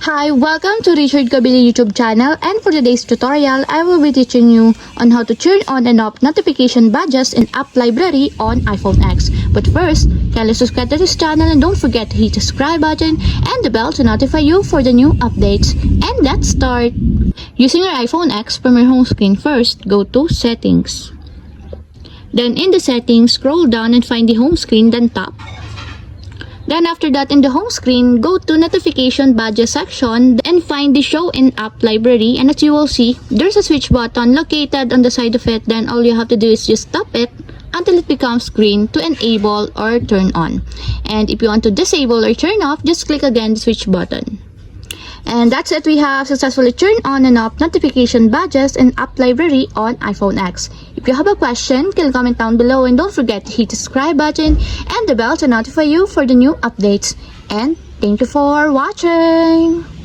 Hi, welcome to Richard Kabili YouTube channel, and for today's tutorial, I will be teaching you on how to turn on and off notification badges in App Library on iPhone X. But first, kindly subscribe to this channel and don't forget to hit the subscribe button and the bell to notify you for the new updates. And let's start! Using your iPhone X from your home screen, first go to Settings. Then in the settings, scroll down and find the home screen, then tap. Then after that, in the home screen, go to Notification Badges section and find the Show in App Library. And as you will see, there's a switch button located on the side of it. Then all you have to do is just tap it until it becomes green to enable or turn on. And if you want to disable or turn off, just click again the switch button. And that's it. We have successfully turned on and off notification badges in App Library on iPhone X. If you have a question, can comment down below, and don't forget to hit the subscribe button and the bell to notify you for the new updates. And thank you for watching!